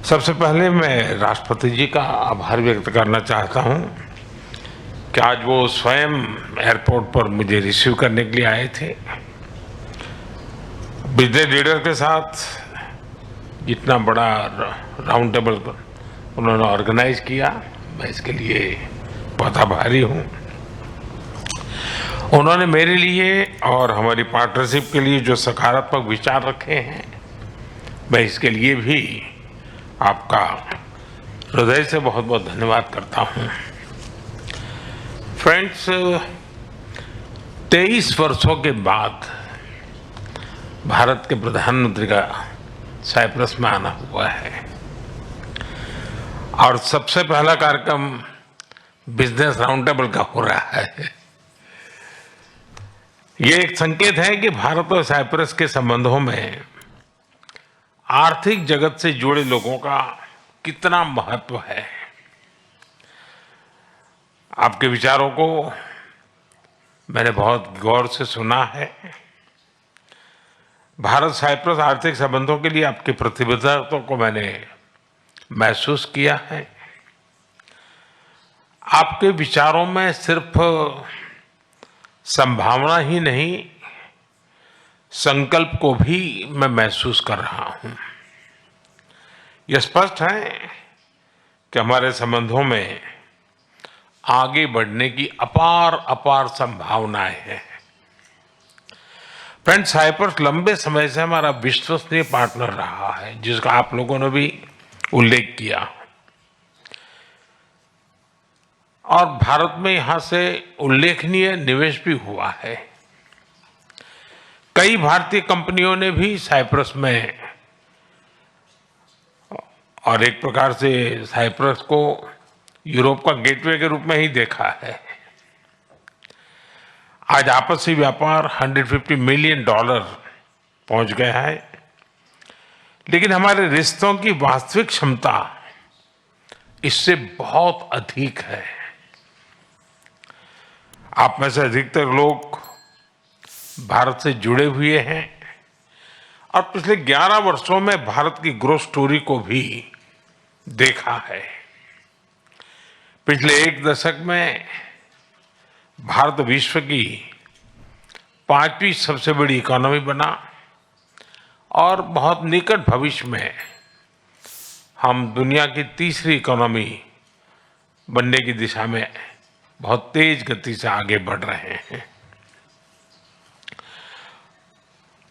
सबसे पहले मैं राष्ट्रपति जी का आभार व्यक्त करना चाहता हूं कि आज वो स्वयं एयरपोर्ट पर मुझे रिसीव करने के लिए आए थे। बिजनेस लीडर के साथ इतना बड़ा राउंड टेबल उन्होंने ऑर्गेनाइज किया, मैं इसके लिए बहुत आभारी हूं। उन्होंने मेरे लिए और हमारी पार्टनरशिप के लिए जो सकारात्मक विचार रखे हैं, मैं इसके लिए भी आपका हृदय से बहुत बहुत धन्यवाद करता हूं। फ्रेंड्स, 23 वर्षों के बाद भारत के प्रधानमंत्री का साइप्रस में आना हुआ है और सबसे पहला कार्यक्रम बिजनेस राउंड टेबल का हो रहा है। ये एक संकेत है कि भारत और साइप्रस के संबंधों में आर्थिक जगत से जुड़े लोगों का कितना महत्व है। आपके विचारों को मैंने बहुत गौर से सुना है। भारत साइप्रस आर्थिक संबंधों के लिए आपकी प्रतिबद्धता को मैंने महसूस किया है। आपके विचारों में सिर्फ संभावना ही नहीं, संकल्प को भी मैं महसूस कर रहा हूं। यह स्पष्ट है कि हमारे संबंधों में आगे बढ़ने की अपार संभावनाएं हैं। फ्रेंड्स, साइप्रस लंबे समय से हमारा विश्वसनीय पार्टनर रहा है, जिसका आप लोगों ने भी उल्लेख किया, और भारत में यहां से उल्लेखनीय निवेश भी हुआ है। कई भारतीय कंपनियों ने भी साइप्रस में, और एक प्रकार से साइप्रस को यूरोप का गेटवे के रूप में ही देखा है। आज आपसी व्यापार $150 मिलियन पहुंच गया है, लेकिन हमारे रिश्तों की वास्तविक क्षमता इससे बहुत अधिक है। आप में से अधिकतर लोग भारत से जुड़े हुए हैं और पिछले 11 वर्षों में भारत की ग्रोथ स्टोरी को भी देखा है। पिछले एक दशक में भारत विश्व की 5वीं सबसे बड़ी इकोनॉमी बना और बहुत निकट भविष्य में हम दुनिया की तीसरी इकोनॉमी बनने की दिशा में बहुत तेज गति से आगे बढ़ रहे हैं।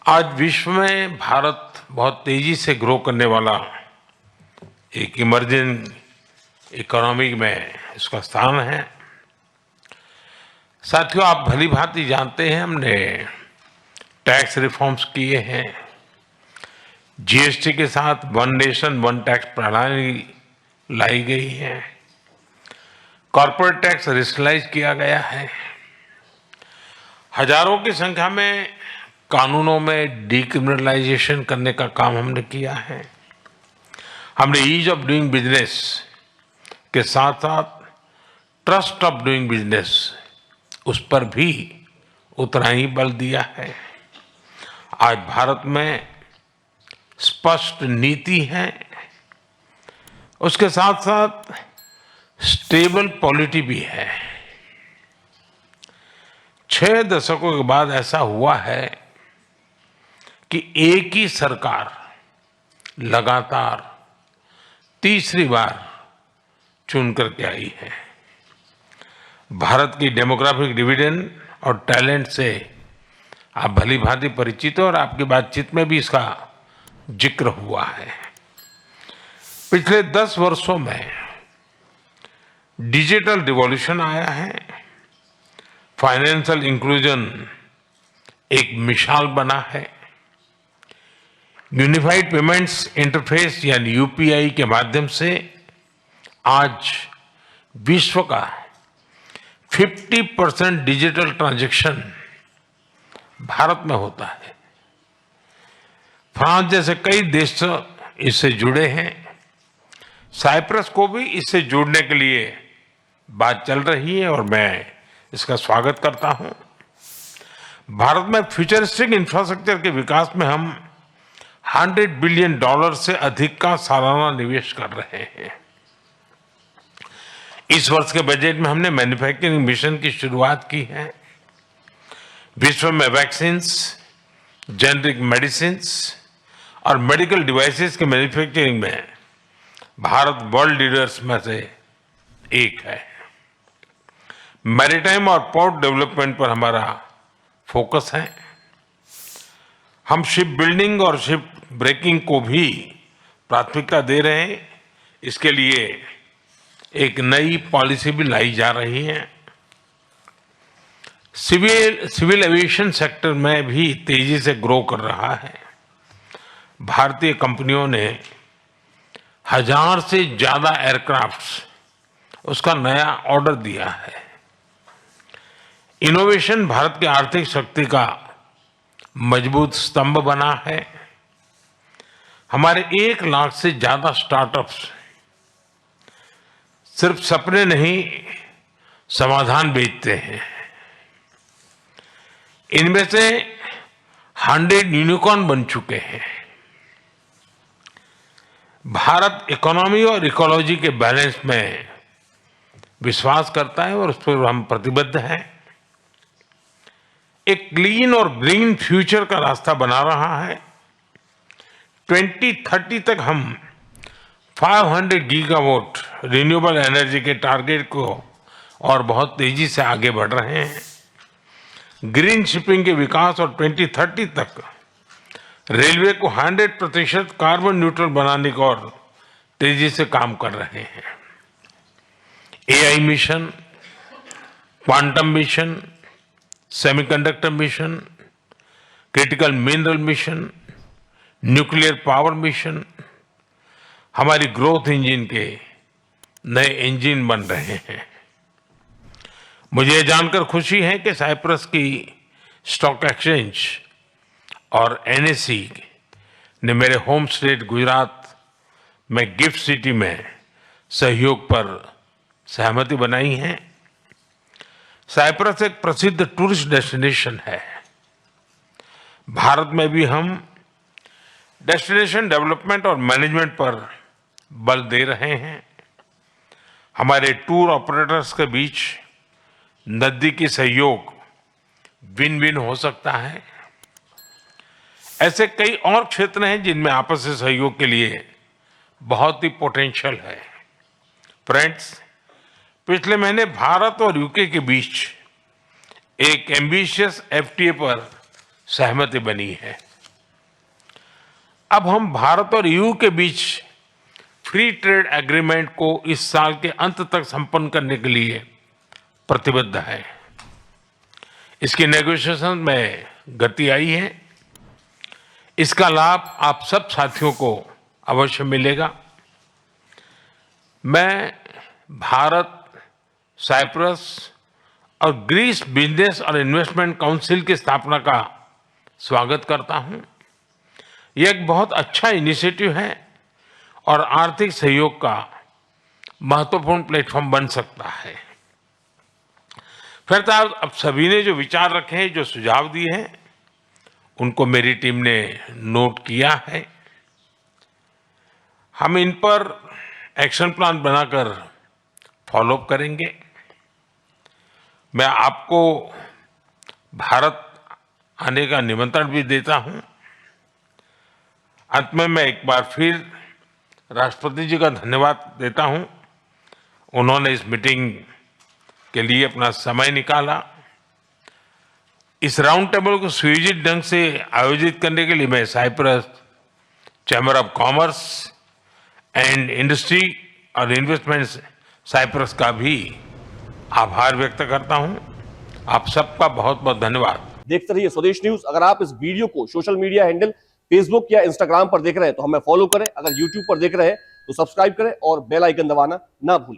आज विश्व में भारत बहुत तेजी से ग्रो करने वाला एक इमर्जिंग इकोनॉमी में इसका स्थान है। साथियों, आप भली भांति जानते हैं, हमने टैक्स रिफॉर्म्स किए हैं। जीएसटी के साथ वन नेशन वन टैक्स प्रणाली लाई गई है। कॉर्पोरेट टैक्स रेशनलाइज किया गया है। हजारों की संख्या में कानूनों में डीक्रिमिनलाइजेशन करने का काम हमने किया है। हमने ईज ऑफ डूइंग बिजनेस के साथ साथ ट्रस्ट ऑफ डूइंग बिजनेस, उस पर भी उतना ही बल दिया है। आज भारत में स्पष्ट नीति है, उसके साथ साथ स्टेबल पॉलिटी भी है। 6 दशकों के बाद ऐसा हुआ है कि एक ही सरकार लगातार तीसरी बार चुन करके आई है। भारत की डेमोग्राफिक डिविडेंड और टैलेंट से आप भली भांति परिचित हो और आपकी बातचीत में भी इसका जिक्र हुआ है। पिछले 10 वर्षों में डिजिटल रिवॉल्यूशन आया है। फाइनेंशियल इंक्लूजन एक मिसाल बना है। यूनिफाइड पेमेंट्स इंटरफेस यानी यूपीआई के माध्यम से आज विश्व का 50% डिजिटल ट्रांजैक्शन भारत में होता है। फ्रांस जैसे कई देश इससे जुड़े हैं। साइप्रस को भी इससे जुड़ने के लिए बात चल रही है और मैं इसका स्वागत करता हूं। भारत में फ्यूचरिस्टिक इंफ्रास्ट्रक्चर के विकास में हम $100 बिलियन से अधिक का सालाना निवेश कर रहे हैं। इस वर्ष के बजट में हमने मैन्युफैक्चरिंग मिशन की शुरुआत की है। विश्व में वैक्सीन्स, जेनेरिक मेडिसिन्स और मेडिकल डिवाइसेस के मैन्युफैक्चरिंग में भारत वर्ल्ड लीडर्स में से एक है। मैरीटाइम और पोर्ट डेवलपमेंट पर हमारा फोकस है। हम शिप बिल्डिंग और शिप ब्रेकिंग को भी प्राथमिकता दे रहे हैं। इसके लिए एक नई पॉलिसी भी लाई जा रही है। सिविल एविएशन सेक्टर में भी तेजी से ग्रो कर रहा है। भारतीय कंपनियों ने 1000 से ज्यादा एयरक्राफ्ट्स उसका नया ऑर्डर दिया है। इनोवेशन भारत की आर्थिक शक्ति का मजबूत स्तंभ बना है। हमारे 1 लाख से ज्यादा स्टार्टअप्स सिर्फ सपने नहीं, समाधान बेचते हैं। इनमें से 100 यूनिकॉर्न बन चुके हैं। भारत इकोनॉमी और इकोलॉजी के बैलेंस में विश्वास करता है और उस पर हम प्रतिबद्ध हैं। एक क्लीन और ग्रीन फ्यूचर का रास्ता बना रहा है। 2030 तक हम 500 गीगावाट रिन्यूएबल एनर्जी के टारगेट को और बहुत तेजी से आगे बढ़ रहे हैं। ग्रीन शिपिंग के विकास और 2030 तक रेलवे को 100% कार्बन न्यूट्रल बनाने को और तेजी से काम कर रहे हैं। AI mission, quantum mission, semiconductor mission, critical mineral mission, nuclear power mission हमारी ग्रोथ इंजन के नए इंजन बन रहे हैं। मुझे जानकर खुशी है कि साइप्रस की स्टॉक एक्सचेंज और एनएसई ने मेरे होम स्टेट गुजरात में गिफ्ट सिटी में सहयोग पर सहमति बनाई है। साइप्रस एक प्रसिद्ध टूरिस्ट डेस्टिनेशन है। भारत में भी हम डेस्टिनेशन डेवलपमेंट और मैनेजमेंट पर बल दे रहे हैं। हमारे टूर ऑपरेटर्स के बीच नजदीकी सहयोग विन विन हो सकता है। ऐसे कई और क्षेत्र हैं जिनमें आपसी सहयोग के लिए बहुत ही पोटेंशियल है। फ्रेंड्स, पिछले महीने भारत और यूके के बीच एक एम्बिशियस एफटीए पर सहमति बनी है। अब हम भारत और यूके के बीच फ्री ट्रेड एग्रीमेंट को इस साल के अंत तक संपन्न करने के लिए प्रतिबद्ध है। इसकी नेगोशिएशन में गति आई है। इसका लाभ आप सब साथियों को अवश्य मिलेगा। मैं भारत, साइप्रस और ग्रीस बिजनेस और इन्वेस्टमेंट काउंसिल की स्थापना का स्वागत करता हूं। यह एक बहुत अच्छा इनिशिएटिव है और आर्थिक सहयोग का महत्वपूर्ण प्लेटफॉर्म बन सकता है। फिर अब सभी ने जो विचार रखे हैं, जो सुझाव दिए हैं, उनको मेरी टीम ने नोट किया है। हम इन पर एक्शन प्लान बनाकर फॉलोअप करेंगे। मैं आपको भारत आने का निमंत्रण भी देता हूं। अंत में मैं एक बार फिर राष्ट्रपति जी का धन्यवाद देता हूं। उन्होंने इस मीटिंग के लिए अपना समय निकाला। इस राउंड टेबल को सुयोजित ढंग से आयोजित करने के लिए मैं Cyprus chamber of commerce and industry और इन्वेस्टमेंट साइप्रस का भी आभार व्यक्त करता हूं। आप सबका बहुत बहुत धन्यवाद। देखते रहिए स्वदेश न्यूज। अगर आप इस वीडियो को सोशल मीडिया हैंडल फेसबुक या इंस्टाग्राम पर देख रहे हैं तो हमें फॉलो करें। अगर यूट्यूब पर देख रहे हैं तो सब्सक्राइब करें और बेल आइकन दबाना ना भूलें।